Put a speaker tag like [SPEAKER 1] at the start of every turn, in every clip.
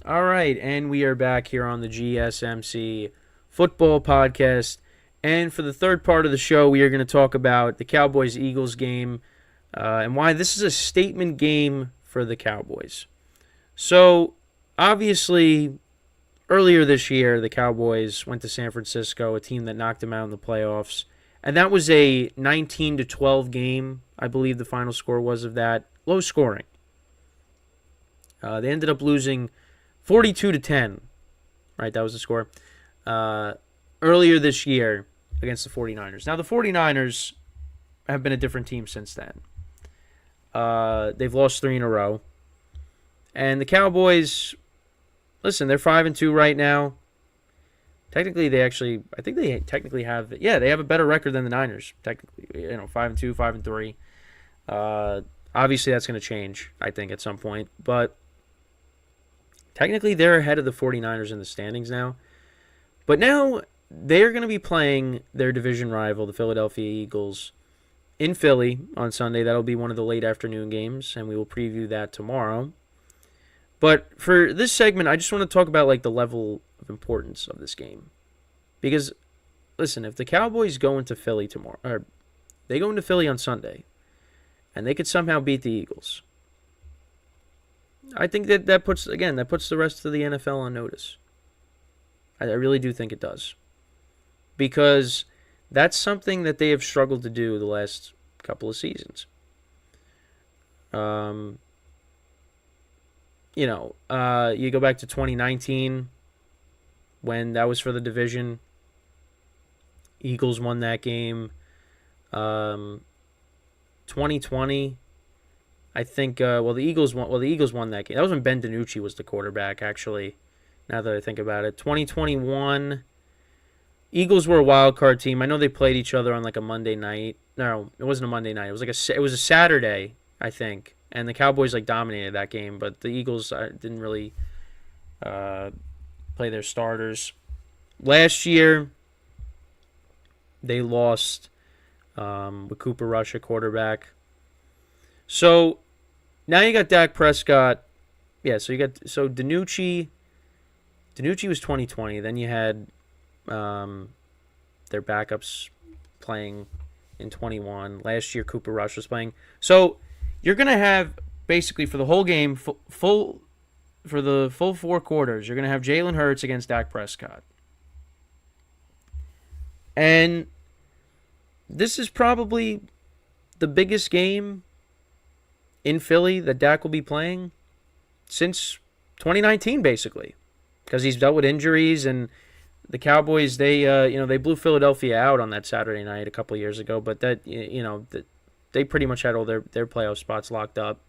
[SPEAKER 1] All right, and we are back here on the GSMC football podcast. And for the third part of the show, we are going to talk about the Cowboys-Eagles game and why this is a statement game for the Cowboys. So, obviously, earlier this year, the Cowboys went to San Francisco, a team that knocked them out in the playoffs. And that was a 19-12 game, I believe the final score was of that. Low scoring. They ended up losing 42-10, right? That was the score. Earlier this year against the 49ers. Now, the 49ers have been a different team since then. They've lost 3 in a row. And the Cowboys, listen, they're 5-2 right now. Technically, they have a better record than the Niners. Technically, 5-2, 5-3. Obviously, that's going to change, I think, at some point. But technically, they're ahead of the 49ers in the standings now. But now they're going to be playing their division rival, the Philadelphia Eagles, in Philly on Sunday. That'll be one of the late afternoon games, and we will preview that tomorrow. But for this segment, I just want to talk about the level of importance of this game. Because, listen, if the Cowboys go into Philly tomorrow, or they go into Philly on Sunday, and they could somehow beat the Eagles, I think that puts the rest of the NFL on notice. I really do think it does. Because that's something that they have struggled to do the last couple of seasons. You go back to 2019 when that was for the division. Eagles won that game. 2020, I think. The Eagles won. Well, the Eagles won that game. That was when Ben DiNucci was the quarterback. Actually, now that I think about it, 2021, Eagles were a wild card team. I know they played each other on a Monday night. No, it wasn't a Monday night. It was a Saturday, I think. And the Cowboys dominated that game, but the Eagles didn't really play their starters. Last year, they lost with Cooper Rush at quarterback. So now you got Dak Prescott. Yeah, so DiNucci. DiNucci was 2020. Then you had their backups playing in 21. Last year, Cooper Rush was playing. So you're going to have, basically, for the whole game, for the full 4 quarters, you're going to have Jalen Hurts against Dak Prescott. And this is probably the biggest game in Philly that Dak will be playing since 2019, basically, because he's dealt with injuries, and the Cowboys, they blew Philadelphia out on that Saturday night a couple of years ago, but they pretty much had all their playoff spots locked up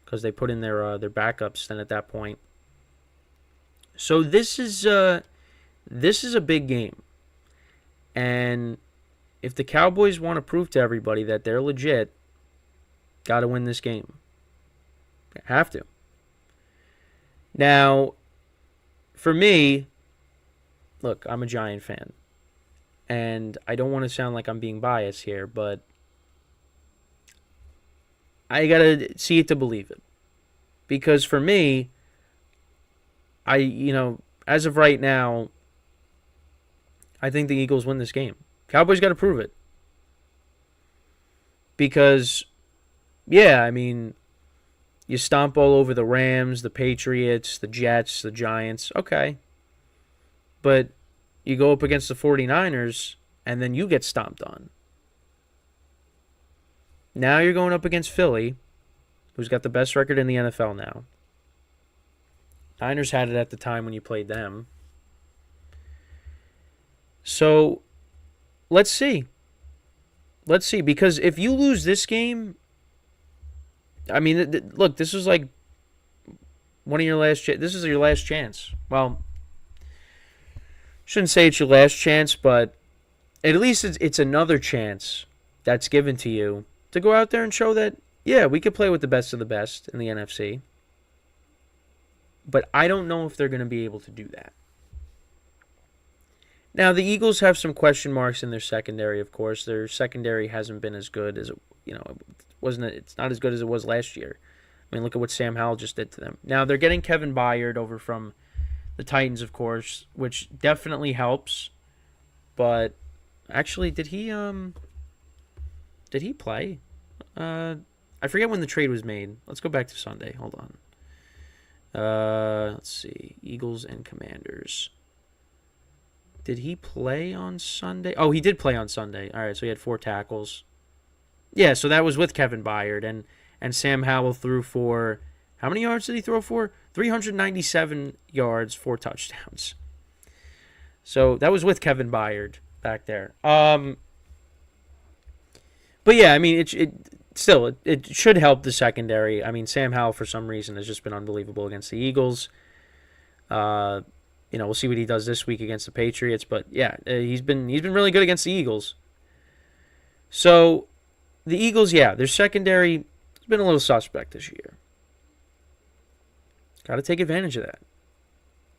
[SPEAKER 1] because they put in their backups then at that point. So this is a big game. And if the Cowboys want to prove to everybody that they're legit, got to win this game. Have to. Now, for me, look, I'm a Giant fan. And I don't want to sound like I'm being biased here, but I got to see it to believe it. Because for me, as of right now, I think the Eagles win this game. Cowboys got to prove it. Because, you stomp all over the Rams, the Patriots, the Jets, the Giants. Okay. But you go up against the 49ers, and then you get stomped on. Now you're going up against Philly, who's got the best record in the NFL now. Niners had it at the time when you played them. So, let's see. Let's see, because if you lose this game, look, this is one of your last. This is your last chance. Well, shouldn't say it's your last chance, but at least it's another chance that's given to you to go out there and show that, yeah, we could play with the best of the best in the NFC. But I don't know if they're going to be able to do that. Now, the Eagles have some question marks in their secondary, of course. Their secondary hasn't been as good as it's not as good as it was last year. I mean, look at what Sam Howell just did to them. Now, they're getting Kevin Byard over from the Titans, of course, which definitely helps. But actually, did he play? I forget when the trade was made. Let's go back to Sunday. Hold on. Let's see. Eagles and Commanders. Did he play on Sunday? Oh, he did play on Sunday. All right, so he had 4 tackles. Yeah, so that was with Kevin Byard. And Sam Howell threw for, how many yards did he throw for? 397 yards, 4 touchdowns. So that was with Kevin Byard back there. But yeah, I mean, it should help the secondary. I mean, Sam Howell, for some reason, has just been unbelievable against the Eagles. We'll see what he does this week against the Patriots. But yeah, he's been really good against the Eagles. So the Eagles, yeah, their secondary has been a little suspect this year. Got to take advantage of that.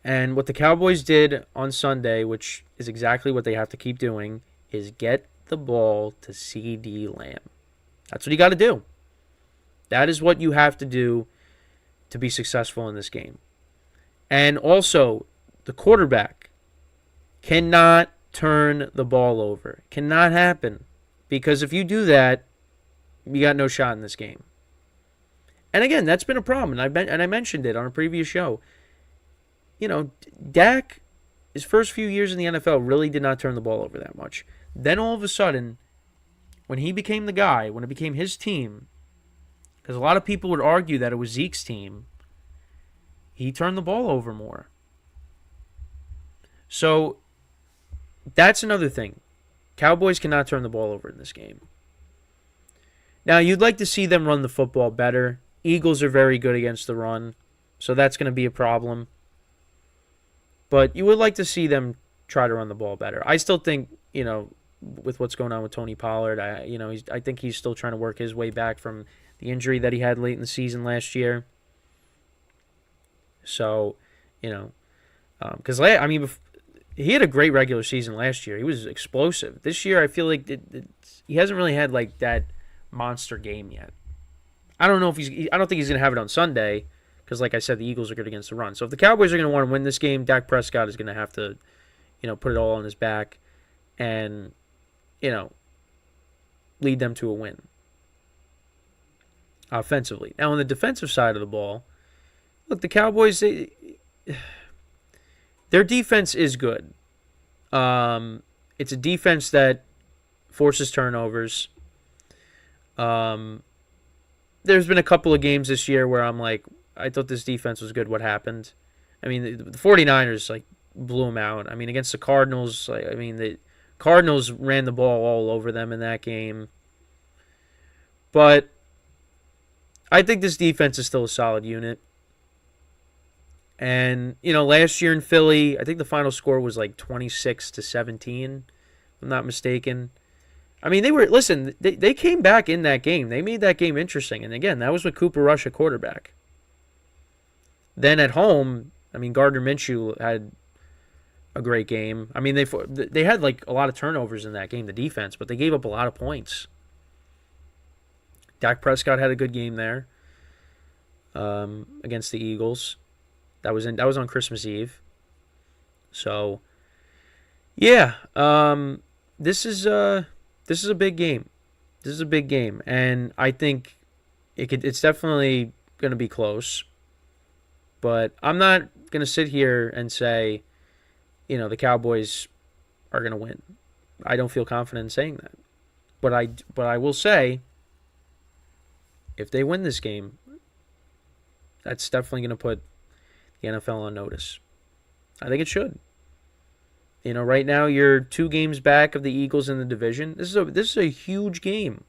[SPEAKER 1] And what the Cowboys did on Sunday, which is exactly what they have to keep doing, is get the ball to CeeDee Lamb. That's what you got to do. That is what you have to do to be successful in this game. And also, the quarterback cannot turn the ball over. Cannot happen. Because if you do that, you got no shot in this game. And again, that's been a problem. And I mentioned it on a previous show. You know, Dak, his first few years in the NFL, really did not turn the ball over that much. Then all of a sudden, when he became the guy, when it became his team, because a lot of people would argue that it was Zeke's team, he turned the ball over more. So, that's another thing. Cowboys cannot turn the ball over in this game. Now, you'd like to see them run the football better. Eagles are very good against the run, so that's going to be a problem. But you would like to see them try to run the ball better. I still think, with what's going on with Tony Pollard, I think he's still trying to work his way back from the injury that he had late in the season last year. So, because he had a great regular season last year. He was explosive. This year, I feel like he hasn't really had like that monster game yet. I don't think he's going to have it on Sunday because, like I said, the Eagles are good against the run. So if the Cowboys are going to want to win this game, Dak Prescott is going to have to, put it all on his back and, lead them to a win offensively. Now, on the defensive side of the ball, look, the Cowboys, their defense is good. It's a defense that forces turnovers. There's been a couple of games this year where I'm like, I thought this defense was good. What happened? I mean, the 49ers, blew them out. I mean, against the Cardinals, the Cardinals ran the ball all over them in that game. But I think this defense is still a solid unit. And, last year in Philly, I think the final score was 26-17, if I'm not mistaken. I mean, they came back in that game. They made that game interesting. And again, that was with Cooper Rush at quarterback. Then at home, Gardner Minshew had a great game. I mean, they had a lot of turnovers in that game, the defense, but they gave up a lot of points. Dak Prescott had a good game there against the Eagles. That was on Christmas Eve. So, yeah, this is a big game. This is a big game, and I think it's definitely going to be close. But I'm not going to sit here and say, the Cowboys are going to win. I don't feel confident in saying that. But I will say, if they win this game, that's definitely going to put the NFL on notice. I think it should. Right now you're 2 games back of the Eagles in the division. This is a huge game.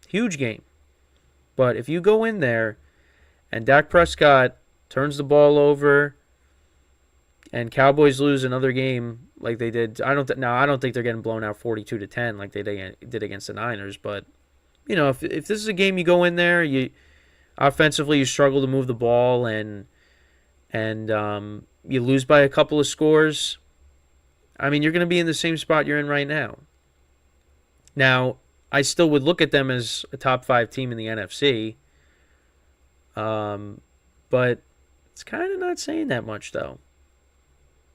[SPEAKER 1] Huge game. But if you go in there and Dak Prescott turns the ball over and Cowboys lose another game like they did, I don't think they're getting blown out 42-10 like they did against the Niners, but if this is a game you go in there, you offensively you struggle to move the ball and you lose by a couple of scores, you're going to be in the same spot you're in right now. Now, I still would look at them as a top 5 team in the NFC. But it's kind of not saying that much, though.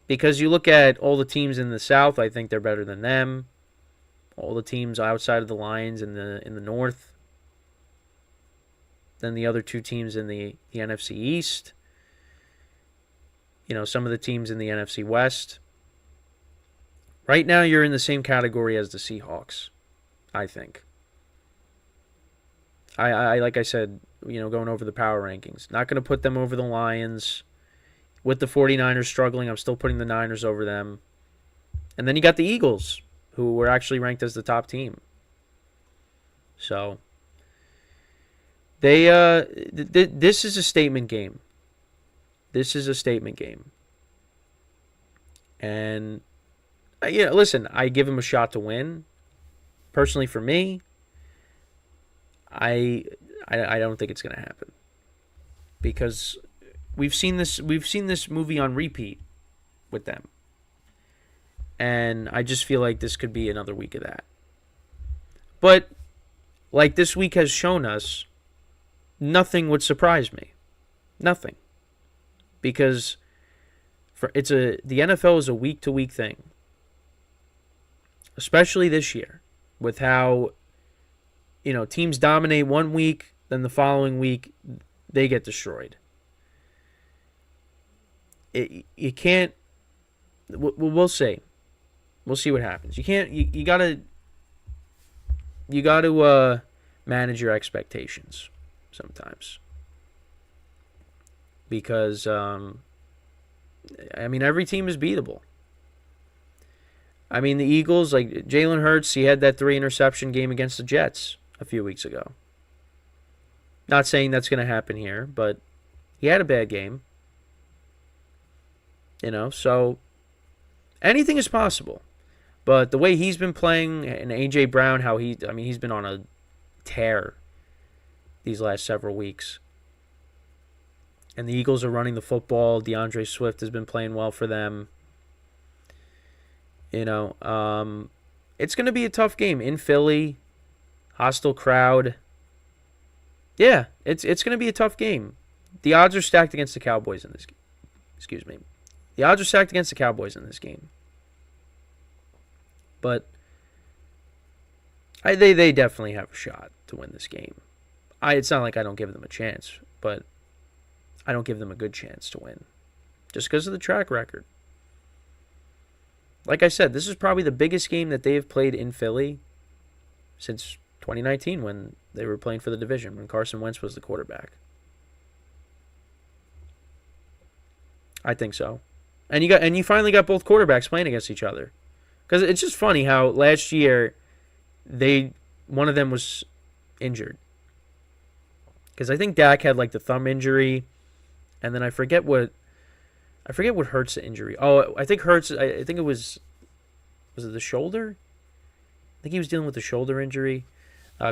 [SPEAKER 1] Because you look at all the teams in the South, I think they're better than them. All the teams outside of the Lions in the North, than the other two teams in the NFC East. Some of the teams in the NFC West. Right now, you're in the same category as the Seahawks, I think. I like I said, going over the power rankings. Not going to put them over the Lions. With the 49ers struggling, I'm still putting the Niners over them. And then you got the Eagles, who were actually ranked as the top team. So, this is a statement game. This is a statement game. And, listen, I give him a shot to win. Personally, for me, I don't think it's going to happen. Because we've seen this movie on repeat with them. And I just feel like this could be another week of that. But, like this week has shown us, nothing would surprise me. Nothing. Because the NFL is a week-to-week thing. Especially this year. With how, teams dominate one week, then the following week, they get destroyed. You can't... We'll see. We'll see what happens. You can't... You gotta manage your expectations sometimes. Because, every team is beatable. The Eagles, like Jalen Hurts, he had that 3-interception game against the Jets a few weeks ago. Not saying that's going to happen here, but he had a bad game. So anything is possible. But the way he's been playing, and A.J. Brown, how he's been on a tear these last several weeks. And the Eagles are running the football. DeAndre Swift has been playing well for them. It's going to be a tough game in Philly. Hostile crowd. Yeah, it's going to be a tough game. The odds are stacked against the Cowboys in this game. Excuse me. The odds are stacked against the Cowboys in this game. But they definitely have a shot to win this game. It's not like I don't give them a chance, but I don't give them a good chance to win. Just because of the track record. Like I said, this is probably the biggest game that they have played in Philly since 2019 when they were playing for the division, when Carson Wentz was the quarterback. I think so. And you finally got both quarterbacks playing against each other. Because it's just funny how last year one of them was injured. Because I think Dak had like the thumb injury, and then I forget what Hurts' injury. Oh, I think Hurts. I think it was it the shoulder? I think he was dealing with the shoulder injury.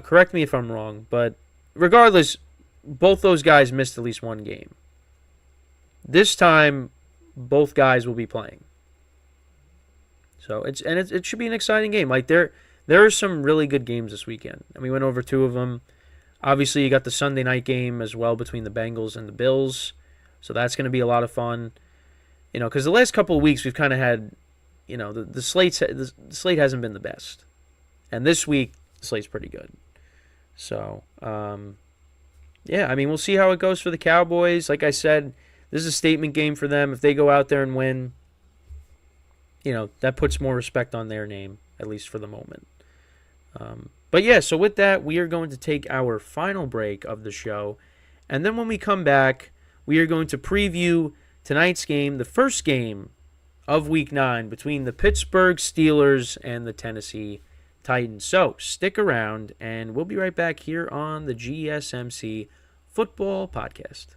[SPEAKER 1] Correct me if I'm wrong, but regardless, both those guys missed at least one game. This time, both guys will be playing. So it should be an exciting game. Like there are some really good games this weekend, and we went over two of them. Obviously, you got the Sunday night game as well between the Bengals and the Bills, so that's going to be a lot of fun. Because the last couple of weeks we've kind of had, the slate hasn't been the best, and this week the slate's pretty good. So, we'll see how it goes for the Cowboys. Like I said, this is a statement game for them. If they go out there and win, that puts more respect on their name, at least for the moment. But yeah, so with that, we are going to take our final break of the show, and then when we come back, we are going to preview tonight's game, the first game of Week 9 between the Pittsburgh Steelers and the Tennessee Titans. So stick around, and we'll be right back here on the GSMC Football Podcast.